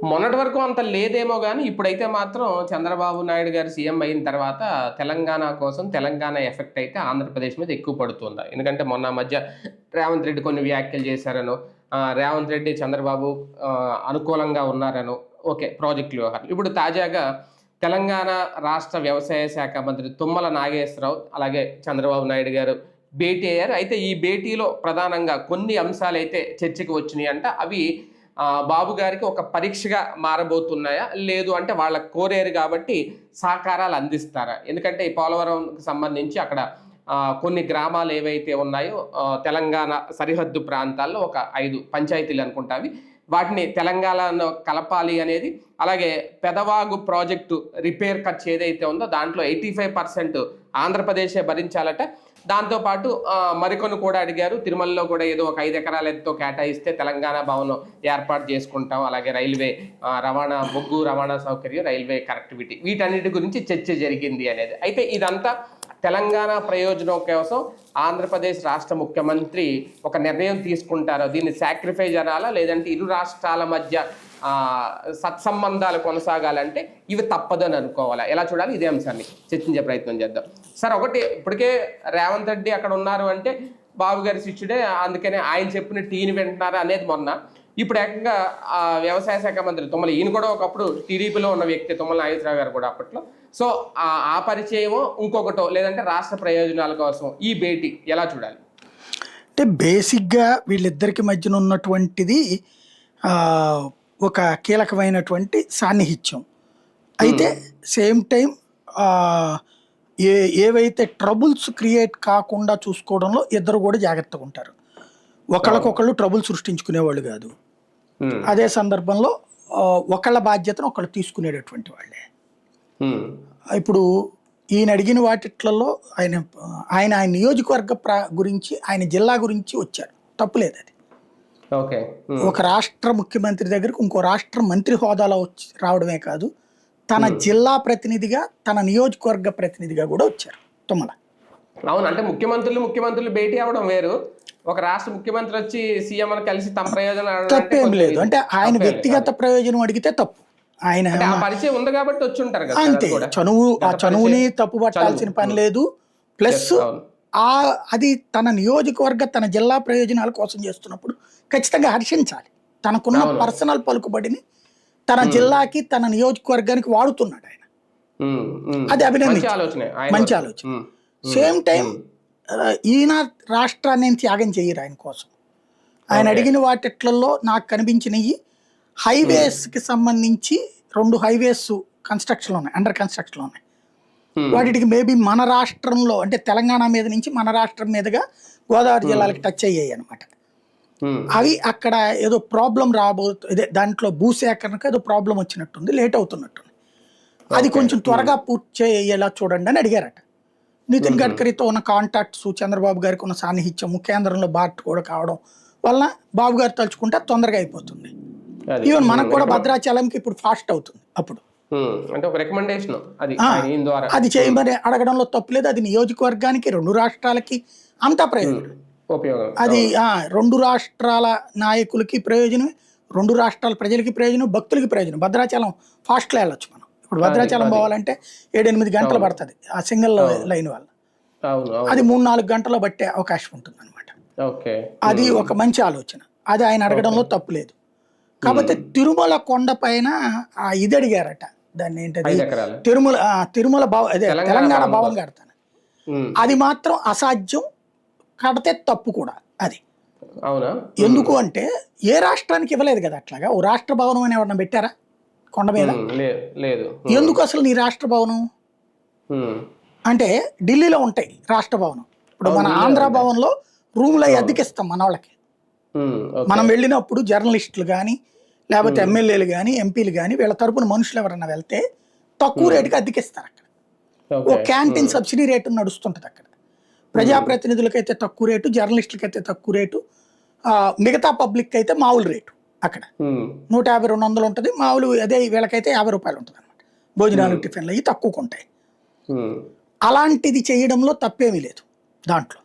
మొన్నటి వరకు అంత లేదేమో గానీ, ఇప్పుడైతే మాత్రం చంద్రబాబు నాయుడు గారు సీఎం అయిన తర్వాత తెలంగాణ కోసం తెలంగాణ ఎఫెక్ట్ అయితే ఆంధ్రప్రదేశ్ మీద ఎక్కువ పడుతుంది. ఎందుకంటే మొన్న మధ్య రేవంత్ రెడ్డి కొన్ని వ్యాఖ్యలు చేశారనో, రేవంత్ రెడ్డి చంద్రబాబు అనుకూలంగా ఉన్నారనో, ఓకే. ప్రాజెక్టుల వ్యవహారం. ఇప్పుడు తాజాగా తెలంగాణ రాష్ట్ర వ్యవసాయ శాఖ మంత్రి తుమ్మల నాగేశ్వరరావు, అలాగే చంద్రబాబు నాయుడు గారు భేటీ అయ్యారు. అయితే ఈ భేటీలో ప్రధానంగా కొన్ని అంశాలైతే చర్చకు వచ్చినాయంట. అవి బాబు గారికి ఒక పరీక్షగా మారబోతున్నాయా? లేదు అంటే వాళ్ళ కోరారు కాబట్టి సహకారాలు అందిస్తారా? ఎందుకంటే ఈ పోలవరంకి సంబంధించి అక్కడ కొన్ని గ్రామాలు ఏవైతే ఉన్నాయో తెలంగాణ సరిహద్దు ప్రాంతాల్లో ఒక 5 పంచాయతీలు అనుకుంటా అవి. వాటిని తెలంగాణలో కలపాలి అనేది, అలాగే పెదవాగు ప్రాజెక్టు రిపేర్ ఖర్చు ఏదైతే ఉందో దాంట్లో 85% ఆంధ్రప్రదేశే భరించాలట. దాంతోపాటు మరికొన్ని కూడా అడిగారు. తిరుమలలో కూడా ఏదో ఒక 5 ఎకరాల ఎత్తుతో కేటాయిస్తే తెలంగాణ భవనం ఏర్పాటు చేసుకుంటాం. అలాగే రైల్వే రవాణా, బొగ్గు రవాణా సౌకర్యం, రైల్వే కనెక్టివిటీ, వీటన్నిటి గురించి చర్చ జరిగింది అనేది. అయితే ఇదంతా తెలంగాణ ప్రయోజనం కోసం ఆంధ్రప్రదేశ్ రాష్ట్ర ముఖ్యమంత్రి ఒక నిర్ణయం తీసుకుంటారో, దీన్ని సాక్రిఫైజ్ అనాలా, లేదంటే ఇరు రాష్ట్రాల మధ్య సత్సంబంధాలు కొనసాగాలంటే ఇవి తప్పదని అనుకోవాలా? ఎలా చూడాలి? ఇదే అంశాన్ని చర్చించే ప్రయత్నం చేద్దాం. సార్, ఒకటి, ఇప్పటికే రేవంత్ రెడ్డి అక్కడ ఉన్నారు అంటే బాబు గారి శిష్యుడే, అందుకనే ఆయన చెప్పిన టీని వింటున్నారా అనేది మొన్న. ఇప్పుడు ఏకంగా వ్యవసాయ శాఖ మంత్రి తుమ్మల, ఈయన కూడా ఒకప్పుడు టీడీపీలో ఉన్న వ్యక్తి తుమ్మల నాగేశ్వరరావు గారు కూడా అప్పట్లో. సో ఆ పరిచయమో ఇంకొకటో, లేదంటే రాష్ట్ర ప్రయోజనాల కోసం ఈ భేటీ ఎలా చూడాలి? అంటే బేసిక్గా వీళ్ళిద్దరికి మధ్యన ఉన్నటువంటిది ఒక కీలకమైనటువంటి సాన్నిహిత్యం. అయితే సేమ్ టైం ఏవైతే ట్రబుల్స్ క్రియేట్ కాకుండా చూసుకోవడంలో ఇద్దరు కూడా జాగ్రత్తగా ఉంటారు. ఒకళ్ళకొకళ్ళు ట్రబుల్ సృష్టించుకునేవాళ్ళు కాదు. అదే సందర్భంలో ఒకళ్ళ బాధ్యతను ఒకళ్ళు తీసుకునేటటువంటి వాళ్ళే. ఇప్పుడు ఈయన అడిగిన వాటిట్లలో ఆయన నియోజకవర్గ గురించి, ఆయన జిల్లా గురించి వచ్చారు. తప్పులేదు అది. ఒక రాష్ట్ర ముఖ్యమంత్రి దగ్గరకు ఇంకో రాష్ట్ర మంత్రి హోదాలో రావడమే కాదు, తన జిల్లా ప్రతినిధిగా, తన నియోజకవర్గ ప్రతినిధిగా కూడా వచ్చారు తుమ్మల. అవును, అంటే ముఖ్యమంత్రులు భేటీ అవ్వడం వేరు. ఒక రాష్ట్ర ముఖ్యమంత్రి వచ్చి సీఎం అని కలిసి తమ ప్రయోజనం తప్పేం లేదు. అంటే ఆయన వ్యక్తిగత ప్రయోజనం అడిగితే తప్పు. ఆయన పరిచయం ఉంది కాబట్టి వచ్చి ఉంటారు కదా. అంతే, చనువుని తప్పు పట్టాల్సిన పని లేదు. ప్లస్ అది తన నియోజకవర్గ, తన జిల్లా ప్రయోజనాల కోసం చేస్తున్నప్పుడు ఖచ్చితంగా హర్షించాలి. తనకున్న పర్సనల్ పలుకుబడిని తన జిల్లాకి, తన నియోజకవర్గానికి వాడుతున్నాడు ఆయన. అది అభినందించాలి, మంచి ఆలోచన. సేమ్ టైం ఈయన రాష్ట్రాన్ని త్యాగం చేయరు ఆయన కోసం. ఆయన అడిగిన వాటిట్లలో నాకు కనిపించినవి హైవేస్కి సంబంధించి 2 హైవేస్ కన్స్ట్రక్షన్లో ఉన్నాయి, అండర్ కన్స్ట్రక్షన్లో ఉన్నాయి. వాటికి మేబీ మన రాష్ట్రంలో, అంటే తెలంగాణ మీద నుంచి మన రాష్ట్రం మీదుగా గోదావరి జిల్లాలకి టచ్ అయ్యాయి అనమాట. అవి అక్కడ ఏదో ప్రాబ్లం రాబోతుంది, దాంట్లో భూసేకరణకు ఏదో ప్రాబ్లం వచ్చినట్టుంది, లేట్ అవుతున్నట్టుంది. అది కొంచెం త్వరగా పూర్తి చేయేలా చూడండి అని అడిగారట. నితిన్ గడ్కరీతో ఉన్న కాంటాక్ట్స్, చంద్రబాబు గారికి ఉన్న సాన్నిహిత్యము, కేంద్రంలో బార్ట్ కూడా కావడం వల్ల బాబు గారు తలుచుకుంటే తొందరగా అయిపోతుంది. ఈవెన్ మనకు కూడా భద్రాచలంకి ఇప్పుడు ఫాస్ట్ అవుతుంది. అప్పుడు అది చేయమని అడగడంలో తప్పులేదు. అది నియోజకవర్గానికి, 2 రాష్ట్రాలకి అంతా ప్రయోజనం. అది 2 రాష్ట్రాల నాయకులకి ప్రయోజనం, 2 రాష్ట్రాల ప్రజలకి ప్రయోజనం, భక్తులకి ప్రయోజనం. భద్రాచలం ఫాస్ట్లో వెళ్ళొచ్చు మనం. ఇప్పుడు భద్రాచలం పోవాలంటే 7-8 గంటలు పడుతుంది ఆ సింగిల్ లైన్ వల్ల. అది 3-4 గంటల్లో బట్టే అవకాశం ఉంటుంది అనమాట. అది ఒక మంచి ఆలోచన. అది ఆయన అడగడంలో తప్పులేదు. కాకపోతే తిరుమల కొండ పైన ఇది అడిగారట, దాన్ని ఏంటది, తిరుమల అదే తెలంగాణ భవన్ కడతాను. అది మాత్రం అసాధ్యం, కడితే తప్పు కూడా అది. ఎందుకు అంటే ఏ రాష్ట్రానికి ఇవ్వలేదు కదా అట్లాగా. ఓ రాష్ట్ర భవనం అని ఎవరన్నా పెట్టారా కొండ మీద? ఎందుకు అసలు నీ రాష్ట్ర భవనం అంటే ఢిల్లీలో ఉంటాయి రాష్ట్ర భవనం. ఇప్పుడు మన ఆంధ్ర భవన్లో రూమ్లో అద్దెకిస్తాం మన వాళ్ళకి. మనం వెళ్ళినప్పుడు జర్నలిస్టులు కానీ, లేకపోతే ఎమ్మెల్యేలు కానీ, ఎంపీలు కానీ, వీళ్ళ తరపున మనుషులు ఎవరన్నా వెళ్తే తక్కువ రేటుకి అద్దెకిస్తారు అక్కడ. ఓ క్యాంటీన్ సబ్సిడీ రేటు నడుస్తుంటుంది అక్కడ. ప్రజాప్రతినిధులకైతే తక్కువ రేటు, జర్నలిస్టులకైతే తక్కువ రేటు, మిగతా పబ్లిక్ అయితే మామూలు రేటు. అక్కడ 150-200 ఉంటుంది మామూలు. అదే వీళ్ళకైతే 50 రూపాయలు ఉంటుంది అనమాట. భోజనాలు, టిఫిన్లు అవి తక్కువకు ఉంటాయి. అలాంటిది చేయడంలో తప్పేమీ లేదు దాంట్లో.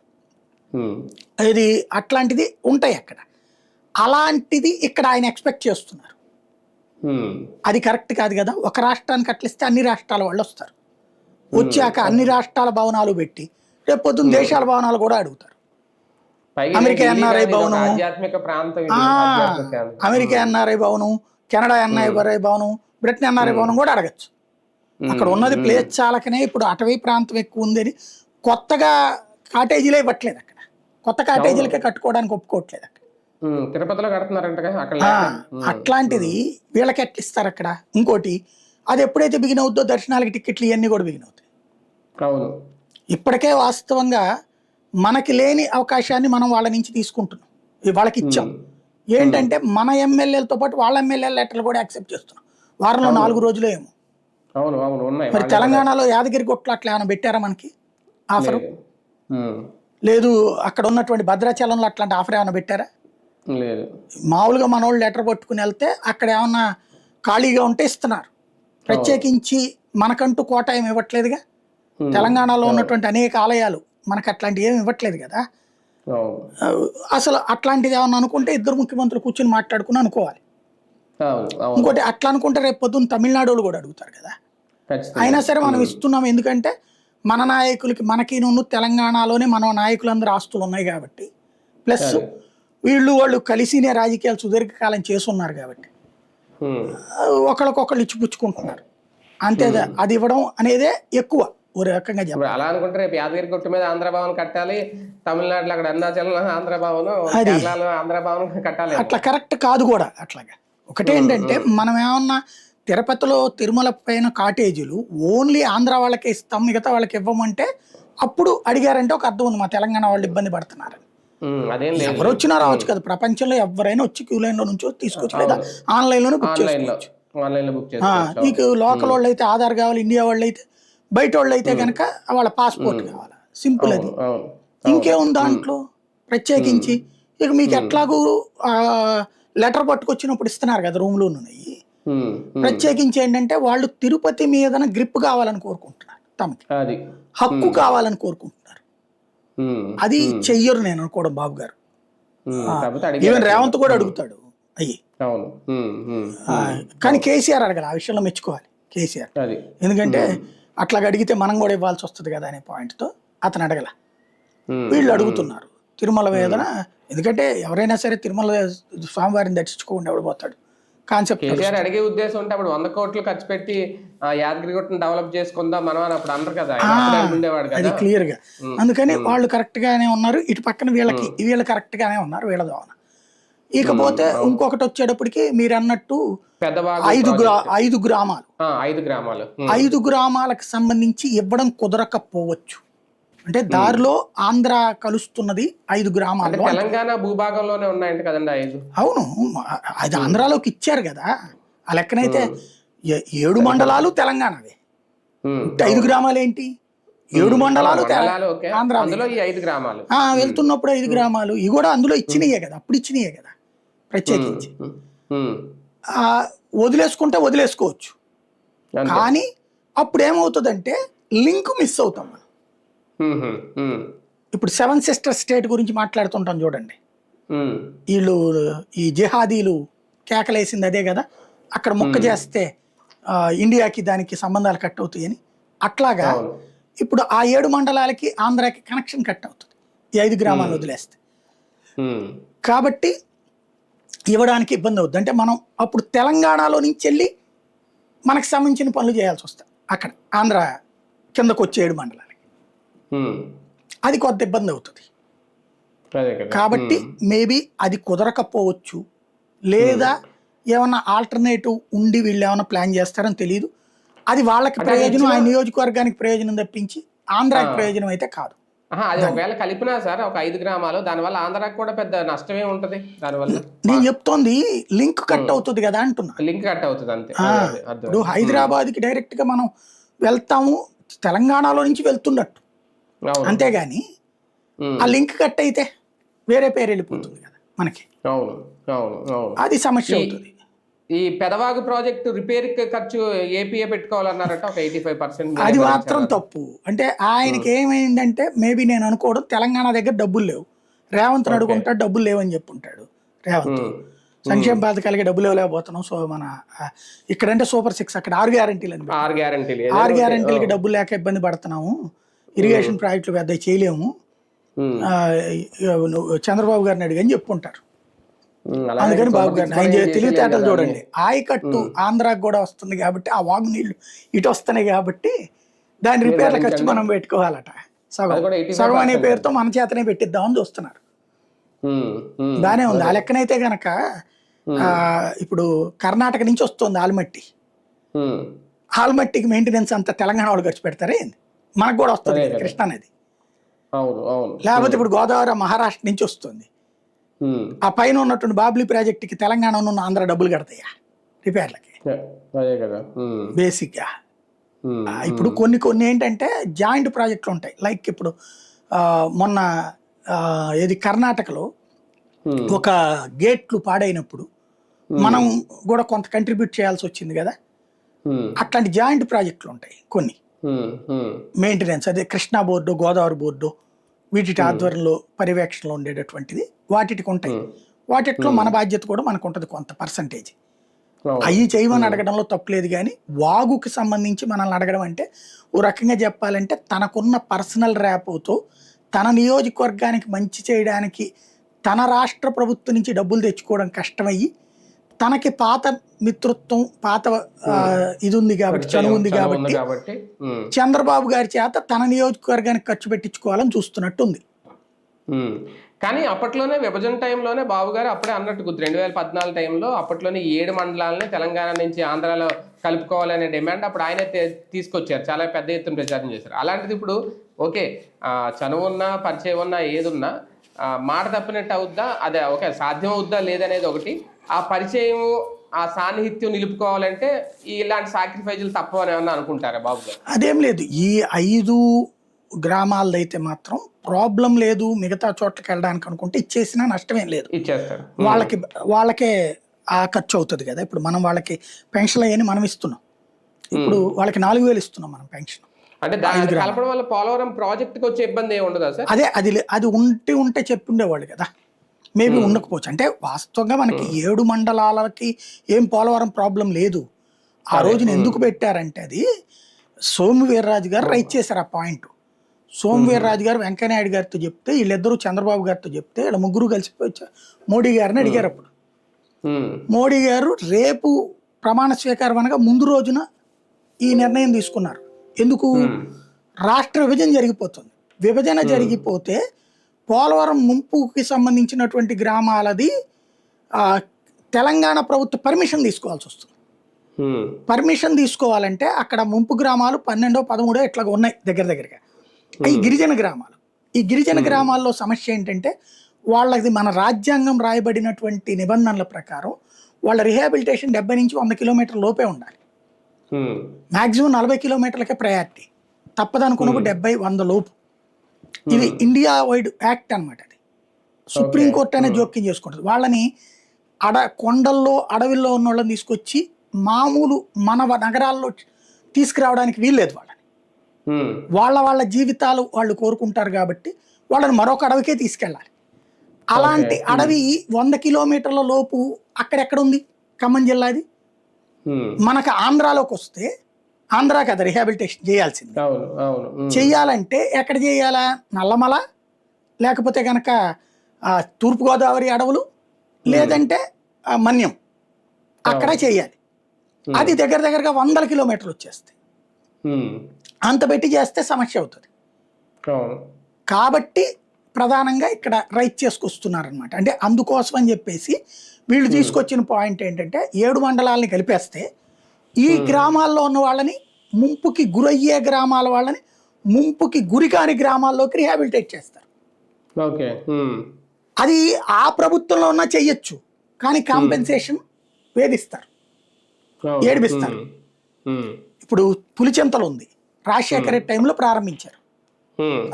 ఇది అట్లాంటిది ఉంటాయి అక్కడ. అలాంటిది ఇక్కడ ఆయన ఎక్స్పెక్ట్ చేస్తున్నారు. అది కరెక్ట్ కాదు కదా. ఒక రాష్ట్రానికి అట్లిస్తే అన్ని రాష్ట్రాల వాళ్ళు వస్తారు, వచ్చాక అన్ని రాష్ట్రాల భవనాలు పెట్టి రేపు పొద్దున్న దేశాల భవనాలు కూడా అడుగుతారు. అమెరికా ఎన్ఆర్ఐ భవనం, అమెరికా ఎన్ఆర్ఐ భవనం, కెనడా ఎన్ఆర్ఐ భవనం, బ్రిటన్ ఎన్ఆర్ఐ భవనం కూడా అడగచ్చు. అక్కడ ఉన్నది ప్లేస్ చాలకనే ఇప్పుడు అటవీ ప్రాంతం ఎక్కువ ఉంది అని కొత్తగా కాటేజీలే ఇవ్వట్లేదు. అక్కడ కొత్త కాటేజీలకే కట్టుకోవడానికి ఒప్పుకోవట్లేదు. అక్కడ తిరుపతిలో కడుతున్నారంట. అట్లాంటిది వీళ్ళకి ఎట్లా ఇస్తారు అక్కడ? ఇంకోటి, అది ఎప్పుడైతే బిగిన్ అవుతుందో దర్శనాలకి టికెట్లు ఇవన్నీ కూడా బిగిన్ అవుతాయి. ఇప్పటికే వాస్తవంగా మనకి లేని అవకాశాన్ని మనం వాళ్ళ నుంచి తీసుకుంటున్నాం, వాళ్ళకి ఇచ్చాం. ఏంటంటే మన ఎమ్మెల్యేలతో పాటు వాళ్ళ ఎమ్మెల్యేల లెటర్లు కూడా యాక్సెప్ట్ చేస్తున్నాం. వారంలో 4 రోజులు ఏమో. మరి తెలంగాణలో యాదగిరి గుట్టలు అట్లా ఏమైనా పెట్టారా మనకి ఆఫరు? లేదు. అక్కడ ఉన్నటువంటి భద్రాచలంలో అట్లాంటి ఆఫర్ ఏమైనా పెట్టారా? మామూలుగా మన వాళ్ళు లెటర్ పట్టుకుని వెళ్తే అక్కడ ఏమన్నా ఖాళీగా ఉంటే ఇస్తున్నారు. ప్రత్యేకించి మనకంటూ కోట ఏమి ఇవ్వట్లేదుగా. తెలంగాణలో ఉన్నటువంటి అనేక ఆలయాలు మనకు అట్లాంటివి ఏమి ఇవ్వట్లేదు కదా. అసలు అట్లాంటిది ఏమన్నా అనుకుంటే ఇద్దరు ముఖ్యమంత్రులు కూర్చొని మాట్లాడుకుని అనుకోవాలి. ఇంకోటి, అట్లా అనుకుంటే రేపు పొద్దున్న తమిళనాడు వాళ్ళు కూడా అడుగుతారు కదా. అయినా సరే మనం ఇస్తున్నాం, ఎందుకంటే మన నాయకులకి, మనకి తెలంగాణలోనే మన నాయకులందరూ ఆస్తులు ఉన్నాయి కాబట్టి, ప్లస్ వాళ్ళు కలిసినే రాజకీయాలు సుదీర్ఘకాలం చేస్తున్నారు కాబట్టి ఒకళ్ళకొకళ్ళు ఇచ్చిపుచ్చుకుంటున్నారు అంతే. అది ఇవ్వడం అనేదే ఎక్కువ ఓ రకంగా చెప్పాలి. అలా అనుకుంటే రేపు యాదగిరి గుట్ట మీద ఆంధ్ర భవన్ కట్టాలి, తమిళనాడులో అక్కడ అరుణాచలం ఆంధ్ర భవన్, కేరళలో ఆంధ్ర భవన్ కట్టాలి. అట్లా కరెక్ట్ కాదు కూడా. అట్లాగా ఒకటేంటంటే మనం ఏమన్నా తిరుపతిలో తిరుమల పైన కాటేజీలు ఓన్లీ ఆంధ్ర వాళ్ళకే ఇస్తాం, మిగతా వాళ్ళకి ఇవ్వమంటే అప్పుడు అడిగారంటే ఒక అర్థం ఉంది, మా తెలంగాణ వాళ్ళు ఇబ్బంది పడుతున్నారు. ఎవరు వచ్చినా రావచ్చు కదా, ప్రపంచంలో ఎవరైనా వచ్చి క్యూ లైన్ లో నుంచి తీసుకొచ్చి లేదా ఆన్లైన్ లోనే బుక్ చేసుకోవచ్చు. నీకు లోకల్ వాళ్ళు అయితే ఆధార్ కావాలి, ఇండియా వాళ్ళు అయితే, బయట వాళ్ళు అయితే కనుక వాళ్ళ పాస్పోర్ట్ కావాలి. సింపుల్ అది. ఇంకేముంది దాంట్లో ప్రత్యేకించి. ఇక మీకు ఎట్లాగూ లెటర్ పట్టుకొచ్చినప్పుడు ఇస్తున్నారు కదా రూమ్లో ఉన్నాయి. ప్రత్యేకించి ఏంటంటే వాళ్ళు తిరుపతి మీదన గ్రిప్ కావాలని కోరుకుంటున్నారు, తమకి హక్కు కావాలని కోరుకుంటున్నారు. అది చెయ్యరు నేను అనుకోవడం బాబు గారు. ఈవెన్ రేవంత్ కూడా అడుగుతాడు అయ్యి, కానీ కేసీఆర్ అడగాలి. ఆ విషయంలో మెచ్చుకోవాలి కేసీఆర్. ఎందుకంటే అట్లా అడిగితే మనం కూడా ఇవ్వాల్సి వస్తుంది కదా అనే పాయింట్తో అతను అడగల. వీళ్ళు అడుగుతున్నారు తిరుమల వేదన. ఎందుకంటే ఎవరైనా సరే తిరుమల స్వామివారిని దర్శించుకోకుండా ఎవడు పోతాడు కాన్సెప్ట్. కేసీఆర్ అడిగే ఉద్దేశం ఉంటే అప్పుడు 100 కోట్లు ఖర్చు పెట్టి యాదగిరి గుట్టను డెవలప్ చేసుకుందాం మనం అని అప్పుడు అందరు కదా, అది క్లియర్ గా. అందుకని వాళ్ళు కరెక్ట్ గానే ఉన్నారు. ఇటు పక్కన వీళ్ళు కరెక్ట్ గానే ఉన్నారు వీళ్ళ ద్వారా. ఇకపోతే ఇంకొకటి వచ్చేటప్పటికి మీరు అన్నట్టు 5 గ్రామాలు 5 గ్రామాలకు సంబంధించి ఇవ్వడం కుదరకపోవచ్చు. అంటే దారిలో ఆంధ్ర కలుస్తున్నది 5 గ్రామాలు. తెలంగాణ భూభాగంలోనే ఉన్నాయంట కదండి 5. అవును, అది ఆంధ్రాలోకి ఇచ్చారు కదా. ఆ లెక్కనైతే 7 మండలాలు తెలంగాణవే. 5 గ్రామాలు ఏంటి? 7 మండలాలు ఆంధ్ర. వెళ్తున్నప్పుడు 5 గ్రామాలు ఇవి కూడా అందులో ఇచ్చినయే కదా, అప్పుడు ఇచ్చినయే కదా. ప్రత్యేకించి వదిలేసుకుంటే వదిలేసుకోవచ్చు, కానీ అప్పుడు ఏమవుతుందంటే లింక్ మిస్ అవుతాం మనం. ఇప్పుడు 7 సిస్టర్ స్టేట్ గురించి మాట్లాడుతుంటాం చూడండి. వీళ్ళు ఈ జిహాదీలు కేకలేసింది అదే కదా, అక్కడ మొక్క చేస్తే ఇండియాకి దానికి సంబంధాలు కట్ అవుతాయని. అట్లాగా ఇప్పుడు ఆ 7 మండలాలకి ఆంధ్రాకి కనెక్షన్ కట్ అవుతుంది ఈ 5 గ్రామాలు వదిలేస్తే. కాబట్టి ఇవ్వడానికి ఇబ్బంది అవుతుంది. అంటే మనం అప్పుడు తెలంగాణలో నుంచి వెళ్ళి మనకు సంబంధించిన పనులు చేయాల్సి వస్తుంది అక్కడ ఆంధ్ర కిందకు వచ్చే 7 మండలాలకి. అది కొంత ఇబ్బంది అవుతుంది. కాబట్టి మేబీ అది కుదరకపోవచ్చు, లేదా ఏమన్నా ఆల్టర్నేటివ్ ఉండి వీళ్ళు ఏమైనా ప్లాన్ చేస్తారని తెలియదు. అది వాళ్ళకి ప్రయోజనం, ఆ నియోజకవర్గానికి ప్రయోజనం తప్పించి ఆంధ్రాకి ప్రయోజనం అయితే కాదు. అది ఒకవేళ కలిపినా సార్ ఒక 5 గ్రామాలు, దానివల్ల ఆంధ్రాకి కూడా పెద్ద నష్టమే ఉంటది. దానివల్ల నేను చెప్తోంది లింక్ కట్ అవుతుంది కదా అంటున్నా. లింక్ కట్ అవుతుంది అంతే. ఇప్పుడు హైదరాబాద్కి డైరెక్ట్ గా మనం వెళ్తాము, తెలంగాణలో నుంచి వెళ్తున్నట్టు, అంతేగాని ఆ లింక్ కట్ అయితే వేరే పేరు వెళ్ళిపోతుంది కదా మనకి. అది సమస్య అవుతుంది. ఈ పెదవాగు ప్రాజెక్టు రిపేర్ ఖర్చు ఏపీఏ పెట్టుకోవాలన్నారట ఒక 85%. అది మాత్రం తప్పు. అంటే ఆయనకి ఏమైందంటే మేబీ నేను అనుకోవడం తెలంగాణ దగ్గర డబ్బులు లేవు, రేవంత్ అడుగుంటాడు డబ్బులు లేవని చెప్పుంటాడు రేవంత్. సంక్షేమ పథకాలకి డబ్బులు ఇవ్వలేకపోతున్నాం. సో మన ఇక్కడంటే సూపర్ 6, అక్కడ 6 గ్యారంటీలు అని 6 గ్యారంటీలు 6 గ్యారంటీలకి డబ్బులు లేక ఇబ్బంది పడుతున్నాము, ఇరిగేషన్ ప్రాజెక్టులు పెద్ద చేయలేము, చంద్రబాబు గారిని అడిగని చెప్పుకుంటారు. అందుకని బాబు గారిని ఆయన తెలివితేటలు చూడండి. ఆయకట్టు ఆంధ్రాకి కూడా వస్తుంది కాబట్టి ఆ వాగు నీళ్లు ఇటు వస్తున్నాయి కాబట్టి దాని రిపేర్ల ఖర్చు మనం పెట్టుకోవాలట. సగం అనే పేరుతో మన చేతనే పెట్టిద్దామని చూస్తున్నారు. బానే ఉంది. ఆ లెక్కనైతే గనక ఇప్పుడు కర్ణాటక నుంచి వస్తుంది ఆల్మట్టి. ఆల్మట్టికి మెయింటెనెన్స్ అంతా తెలంగాణ వాళ్ళు ఖర్చు పెడతారే, మనకు కూడా వస్తుంది కృష్ణా నది. లేకపోతే ఇప్పుడు గోదావరి మహారాష్ట్ర నుంచి వస్తుంది. ఆ పైన ఉన్నటువంటి బాబ్లీ ప్రాజెక్టుకి తెలంగాణ ఉన్న ఆంధ్ర డబ్బులు కడతాయా రిపేర్లకి బేసిక్ గా. ఇప్పుడు కొన్ని ఏంటంటే జాయింట్ ప్రాజెక్టులు ఉంటాయి. లైక్ ఇప్పుడు మొన్న ఏది కర్ణాటకలో ఒక గేట్లు పాడైనప్పుడు మనం కూడా కొంత కంట్రిబ్యూట్ చేయాల్సి వచ్చింది కదా. అట్లాంటి జాయింట్ ప్రాజెక్టులు ఉంటాయి కొన్ని మెయింటెనెన్స్, అదే కృష్ణా బోర్డు గోదావరి బోర్డు వీటి ఆధ్వర్యంలో పర్యవేక్షణలో ఉండేటటువంటిది వాటికి ఉంటాయి. వాటిలో మన బాధ్యత కూడా మనకు ఉంటుంది కొంత పర్సంటేజ్. అవి చేయమని అడగడంలో తప్పులేదు, కానీ వాగుకి సంబంధించి మనల్ని అడగడం అంటే ఓ రకంగా చెప్పాలంటే తనకున్న పర్సనల్ ర్యాపోతో తన నియోజకవర్గానికి మంచి చేయడానికి తన రాష్ట్ర ప్రభుత్వం నుంచి డబ్బులు తెచ్చుకోవడం కష్టమయ్యి తనకి పాత మిత్రత్వం పాత ఇది ఉంది కాబట్టి చనువు ఉంది కాబట్టి చంద్రబాబు గారి చేత తన నియోజకవర్గానికి ఖర్చు పెట్టించుకోవాలని చూస్తున్నట్టు ఉంది. కానీ అప్పట్లోనే విభజన టైంలోనే బాబు గారు అప్పుడే అన్నట్టు 2014 టైంలో అప్పట్లోనే 7 మండలాలని తెలంగాణ నుంచి ఆంధ్రాలో కలుపుకోవాలనే డిమాండ్ అప్పుడు ఆయన తీసుకొచ్చారు, చాలా పెద్ద ఎత్తున ప్రచారం చేశారు. అలాంటిది ఇప్పుడు ఓకే చనువు ఉన్నా పరిచయం ఉన్నా ఏదున్నా మాట తప్పినట్టు అవుద్దా, అదే ఓకే సాధ్యం అవుద్దా లేదనేది ఒకటి. ఆ పరిచయం ఆ సాన్నిహిత్యం నిలుపుకోవాలంటే ఇలాంటి సాక్రిఫైజులు తప్పవని ఏమన్నా అనుకుంటారా బాబు గారు? అదేం లేదు, ఈ 5 గ్రామాలదైతే మాత్రం ప్రాబ్లం లేదు, మిగతా చోట్లకి వెళ్ళడానికి అనుకుంటే ఇచ్చేసినా నష్టమేం లేదు, ఇచ్చేస్తారు. వాళ్ళకే ఆ ఖర్చు అవుతుంది కదా. ఇప్పుడు మనం వాళ్ళకి పెన్షన్ అయ్యని మనం ఇస్తున్నాం, ఇప్పుడు వాళ్ళకి 4,000 ఇస్తున్నాం మనం పెన్షన్. అంటే దాన్ని కలపడం వల్ల పోలవరం ప్రాజెక్టుకి వచ్చే ఇబ్బంది ఏమి ఉండదా సార్? అదే అది ఉంటే చెప్పి ఉండేవాళ్ళు కదా, మేబీ ఉండకపోవచ్చు. అంటే వాస్తవంగా మనకి 7 మండలాలకి ఏం పోలవరం ప్రాబ్లం లేదు. ఆ రోజున ఎందుకు పెట్టారంటే అది సోము వీర్రాజు గారు రైట్ చేశారు ఆ పాయింట్. సోము వీర్రాజు గారు వెంకయ్యనాయుడు గారితో చెప్తే వీళ్ళిద్దరూ చంద్రబాబు గారితో చెప్తే వీళ్ళ ముగ్గురు కలిసిపోయి మోడీ గారిని అడిగారు. అప్పుడు మోడీ గారు రేపు ప్రమాణ స్వీకారం అనగా ముందు రోజున ఈ నిర్ణయం తీసుకున్నారు. ఎందుకు? రాష్ట్ర విభజన జరిగిపోతుంది. విభజన జరిగిపోతే పోలవరం ముంపుకి సంబంధించినటువంటి గ్రామాలది తెలంగాణ ప్రభుత్వ పర్మిషన్ తీసుకోవాల్సి వస్తుంది. పర్మిషన్ తీసుకోవాలంటే అక్కడ ముంపు గ్రామాలు 12, 13 ఇట్లా ఉన్నాయి దగ్గరగా. ఈ గిరిజన గ్రామాలు, ఈ గిరిజన గ్రామాల్లో సమస్య ఏంటంటే వాళ్ళది మన రాజ్యాంగం రాయబడినటువంటి నిబంధనల ప్రకారం వాళ్ళ రిహాబిలిటేషన్ 70 నుంచి 100 కిలోమీటర్ల లోపే ఉండాలి. మాక్సిమం 40 కిలోమీటర్లకే ప్రయారిటీ, తప్పదనుకున్నప్పుడు 70, 100 లోపు. ఇది ఇండియా వైడ్ యాక్ట్ అనమాట. అది సుప్రీంకోర్టు అనే జోక్యం చేసుకుంటుంది. వాళ్ళని కొండల్లో అడవిల్లో ఉన్న వాళ్ళని తీసుకొచ్చి మామూలు మన నగరాల్లో తీసుకురావడానికి వీల్లేదు. వాళ్ళ జీవితాలు వాళ్ళు కోరుకుంటారు కాబట్టి వాళ్ళని మరొక అడవికే తీసుకెళ్ళాలి. అలాంటి అడవి 100 కిలోమీటర్ల లోపు అక్కడెక్కడ ఉంది? ఖమ్మం జిల్లాది. మనకు ఆంధ్రాలోకి వస్తే ఆంధ్రాకి అది రిహాబిలిటేషన్ చేయాల్సింది. చెయ్యాలంటే ఎక్కడ చేయాలా? నల్లమల, లేకపోతే కనుక తూర్పుగోదావరి అడవులు, లేదంటే మన్యం, అక్కడ చేయాలి. అది దగ్గరగా 100 కిలోమీటర్లు వచ్చేస్తాయి. అంత పెట్టి చేస్తే సమస్య అవుతుంది. కాబట్టి ప్రధానంగా ఇక్కడ రైట్ చేసుకొస్తున్నారనమాట. అంటే అందుకోసం అని చెప్పేసి వీళ్ళు తీసుకొచ్చిన పాయింట్ ఏంటంటే 7 మండలాలని కలిపేస్తే ఈ గ్రామాల్లో ఉన్న వాళ్ళని, ముంపుకి గురయ్యే గ్రామాల వాళ్ళని ముంపుకి గురికాని గ్రామాల్లోకి రిహాబిలిటేట్ చేస్తారు. అది ఆ ప్రభుత్వంలో ఉన్నా చెయ్యొచ్చు, కానీ కాంపెన్సేషన్ వేధిస్తారు, ఏడిపిస్తారు. ఇప్పుడు పులిచెంతలు ఉంది, రాజశేఖర టైంలో ప్రారంభించారు,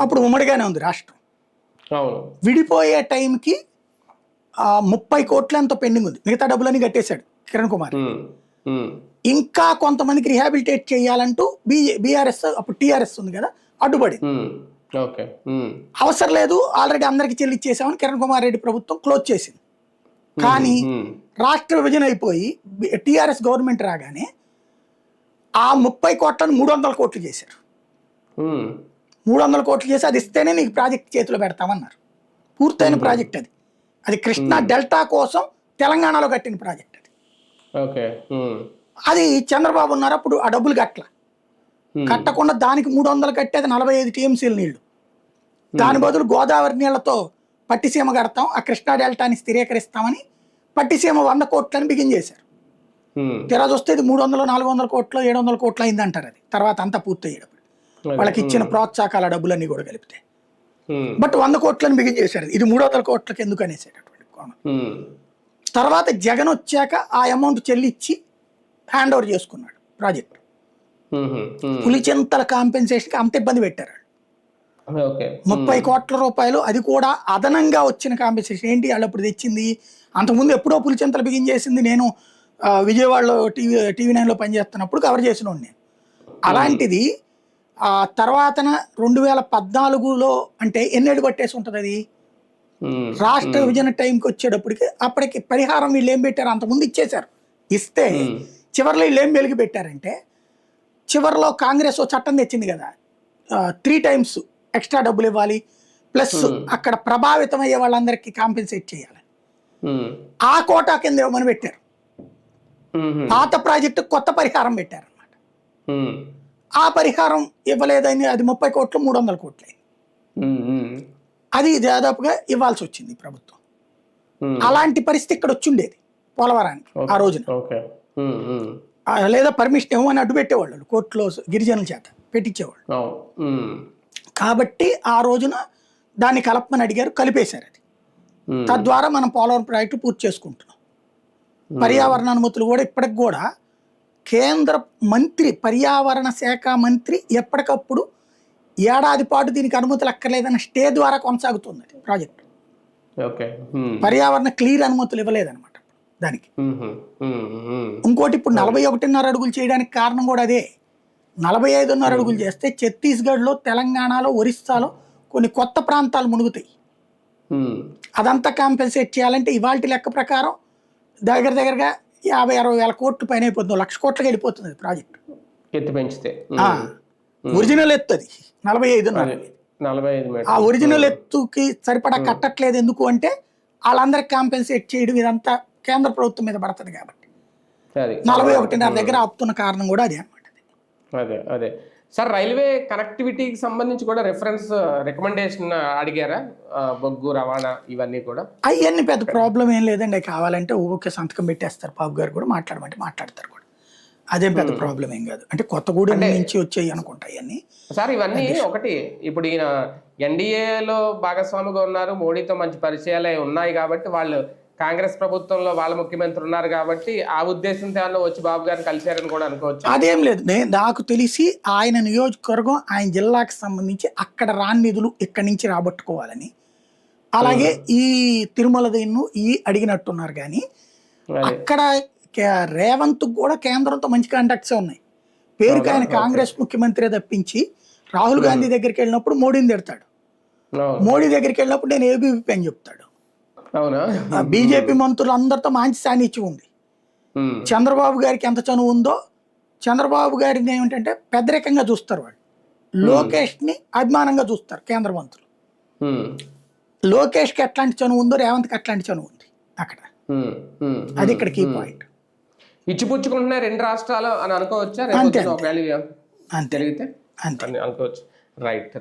అప్పుడు ఉమ్మడిగానే ఉంది రాష్ట్రం. విడిపోయే టైంకి 30 కోట్ల ఎంతో పెండింగ్ ఉంది, మిగతా డబ్బులని కట్టేశాడు కిరణ్ కుమార్. ఇంకా కొంతమందికి రిహాబిలిటేట్ చేయాలంటూ బీఆర్ఎస్, అప్పుడు టీఆర్ఎస్ ఉంది కదా, అడ్డుపడి అవసరం లేదు ఆల్రెడీ అందరికి చెల్లిచ్చేసామని కిరణ్ కుమార్ రెడ్డి ప్రభుత్వం క్లోజ్ చేసింది. కానీ రాష్ట్ర విభజన అయిపోయి టీఆర్ఎస్ గవర్నమెంట్ రాగానే ఆ 30 కోట్లను 300 కోట్లు చేశారు. 300 కోట్లు చేసి అది ఇస్తేనే నీకు ప్రాజెక్ట్ చేతిలో పెడతామన్నారు. పూర్తయిన ప్రాజెక్ట్ అది. అది కృష్ణా డెల్టా కోసం తెలంగాణలో కట్టిన ప్రాజెక్ట్ అది. అది చంద్రబాబు ఉన్నారు అప్పుడు ఆ డబ్బులు కట్టకుండా దానికి 300 కట్టేది 45 టీఎంసీల నీళ్లు. దాని బదులు గోదావరి నీళ్లతో పట్టిసీమ కడతాం, ఆ కృష్ణా డెల్టాని స్థిరీకరిస్తామని పట్టిసీమ 100 కోట్లని బిగిన్ చేశారు. తెరా చూస్తే ఇది 300 400 కోట్లు 700 కోట్లు అయిందంటారు. అది తర్వాత అంతా పూర్తయ్యేటప్పుడు వాళ్ళకి ఇచ్చిన ప్రోత్సాహకాల డబ్బులన్నీ కూడా కలిపితే. బట్ 100 కోట్లని బిగిన్ చేశారు. ఇది 300 కోట్లకి ఎందుకు అనేసేటటువంటి కోణం. తర్వాత జగన్ వచ్చాక ఆ అమౌంట్ చెల్లించి హ్యాండ్ ఓవర్ చేసుకున్నాడు ప్రాజెక్ట్. పులిచింతల కాంపెన్సేషన్కి అంత ఇబ్బంది పెట్టారు. 30 కోట్ల రూపాయలు, అది కూడా అదనంగా వచ్చిన కాంపెన్సేషన్. ఏంటి వాళ్ళు అప్పుడు తెచ్చింది, అంతకుముందు ఎప్పుడో పులిచింతలు బిగిన్ చేసింది. నేను విజయవాడలో టీవీ 9లో పనిచేస్తున్నప్పుడు కవర్ చేసిన నేను. అలాంటిది ఆ తర్వాతన 2014లో అంటే ఎన్నేళ్ళు పట్టేసి ఉంటుంది అది. రాష్ట్ర విభజన టైంకి వచ్చేటప్పటికి అప్పటికి పరిహారం వీళ్ళు ఏం పెట్టారు, అంతకుముందు ఇచ్చేశారు. ఇస్తే చివరిలో వీళ్ళు ఏం వెలిగి పెట్టారంటే, చివరిలో కాంగ్రెస్ చట్టం తెచ్చింది కదా, 3 times ఎక్స్ట్రా డబ్బులు ఇవ్వాలి, ప్లస్ అక్కడ ప్రభావితం అయ్యే వాళ్ళందరికీ కాంపెన్సేట్ చేయాలి. ఆ కోటా కింద ఇవ్వమని పెట్టారు. పాత ప్రాజెక్టు కొత్త పరిహారం పెట్టారు అన్నమాట. ఆ పరిహారం ఇవ్వలేదని అది 30 కోట్లు 300 కోట్లు అయింది. అది దాదాపుగా ఇవ్వాల్సి వచ్చింది ప్రభుత్వం. అలాంటి పరిస్థితి ఇక్కడ వచ్చిండేది పోలవరానికి ఆ రోజున. లేదా పర్మిషన్ ఇవ్వమని అడ్డు పెట్టేవాళ్ళు కోర్టులో, గిరిజనుల చేత పెట్టించేవాళ్ళు. కాబట్టి ఆ రోజున దాన్ని కలపమని అడిగారు, కలిపేశారు. అది తద్వారా మనం పోలవరం ప్రాజెక్టు పూర్తి చేసుకుంటున్నాం. పర్యావరణ అనుమతులు కూడా ఇప్పటికి కూడా కేంద్ర మంత్రి, పర్యావరణ శాఖ మంత్రి ఎప్పటికప్పుడు ఏడాది పాటు దీనికి అనుమతులు అక్కర్లేదన్న స్టే ద్వారా కొనసాగుతుంది ప్రాజెక్టు. పర్యావరణ క్లియర్ అనుమతులు ఇవ్వలేదన్నమాట దానికి. ఇంకోటి ఇప్పుడు 41.5 అడుగులు చేయడానికి కారణం కూడా అదే. 45.5 అడుగులు చేస్తే ఛత్తీస్గఢ్లో, తెలంగాణలో, ఒరిస్సాలో కొన్ని కొత్త ప్రాంతాలు మునుగుతాయి. అదంతా కాంపెన్సేట్ చేయాలంటే ఇవాళ లెక్క ప్రకారం దగ్గరగా 50-60 వేల కోట్లు పైన అయిపోతుంది. 1,00,000 కోట్లకి వెళ్ళిపోతుంది ప్రాజెక్ట్. ఎత్తు పెంచితే ఒరిజినల్ ఎత్తు అది 45. ఆ ఒరిజినల్ ఎత్తుకి సరిపడా కట్టట్లేదు. ఎందుకు అంటే వాళ్ళందరికి కాంపెన్సేట్ చేయడం ఇదంతా కేంద్ర ప్రభుత్వం మీద పడుతుంది కాబట్టి 41.5 దగ్గర ఆపుతున్న కారణం కూడా అదే అనమాట. అదే సార్, రైల్వే కనెక్టివిటీకి సంబంధించి కూడా రికమెండేషన్ అడిగారా? బొగ్గు రవాణా ఇవన్నీ కూడా అవన్నీ పెద్ద ప్రాబ్లం ఏం లేదండి. కావాలంటే ఓకే సంతకం పెట్టేస్తారు. బాబు గారు కూడా మాట్లాడమంటే మాట్లాడతారు కూడా. అదేం పెద్ద ప్రాబ్లం ఏం కాదు. అంటే కొత్తగూడెం నుంచి వచ్చాయి అనుకుంటా ఇవన్నీ. సార్ ఇవన్నీ ఒకటి, ఇప్పుడు ఈయన ఎన్డీఏలో భాగస్వామిగా ఉన్నారు, మోడీతో మంచి పరిచయాలే ఉన్నాయి కాబట్టి, వాళ్ళు కాంగ్రెస్ ప్రభుత్వంలో వాళ్ళ ముఖ్యమంత్రి ఉన్నారు కాబట్టి ఆ ఉద్దేశంతో వచ్చి బాబు గారిని కలిశారని కూడా అనుకోవచ్చు. అదేం లేదు. నాకు తెలిసి ఆయన నియోజకవర్గం, ఆయన జిల్లాకి సంబంధించి అక్కడ రాని నిధులు ఇక్కడి నుంచి రాబట్టుకోవాలని, అలాగే ఈ తిరుమల దీన్ని అడిగినట్టున్నారు. కానీ అక్కడ రేవంత్ కూడా కేంద్రంతో మంచి కాంటాక్ట్సే ఉన్నాయి. పేరుకి ఆయన కాంగ్రెస్ ముఖ్యమంత్రి తప్పించి రాహుల్ గాంధీ దగ్గరికి వెళ్ళినప్పుడు మోడీని తిడతాడు, మోడీ దగ్గరికి వెళ్ళినప్పుడు నేను ఏబీవీపీ అని చెప్తాడు. బీజేపీ మంత్రులు అందరితో మంచి సాన్నిధ్యం ఉంది. చంద్రబాబు గారికి ఎంత చనువు ఉందో, చంద్రబాబు గారిని ఏమిటంటే పెద్దరికంగా చూస్తారు వాళ్ళు. లోకేష్ ని అభిమానంగా చూస్తారు కేంద్ర మంత్రులు. లోకేష్ కి ఎట్లాంటి చనువు ఉందో రేవంత్ కి అట్లాంటి చనువు ఉంది అక్కడ. అది ఇక్కడ కీ పాయింట్. ఇచ్చిపుచ్చుకుంటున్నాయి 2 రాష్ట్రాలు అని అనుకోవచ్చా? అంతే అనుకోవచ్చు.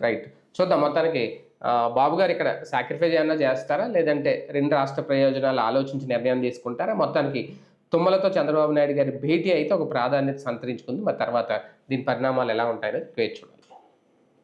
రైట్. చూద్దాం. మొత్తానికి బాబు గారు ఇక్కడ సాక్రిఫైస్ ఏమన్నా చేస్తారా, లేదంటే 2 రాష్ట్ర ప్రయోజనాలు ఆలోచించి నిర్ణయం తీసుకుంటారా? మొత్తానికి తుమ్మలతో చంద్రబాబు నాయుడు గారి భేటీ అయితే ఒక ప్రాధాన్యత సంతరించుకుంది. మరి తర్వాత దీని పరిణామాలు ఎలా ఉంటాయో వేచి చూడాలి.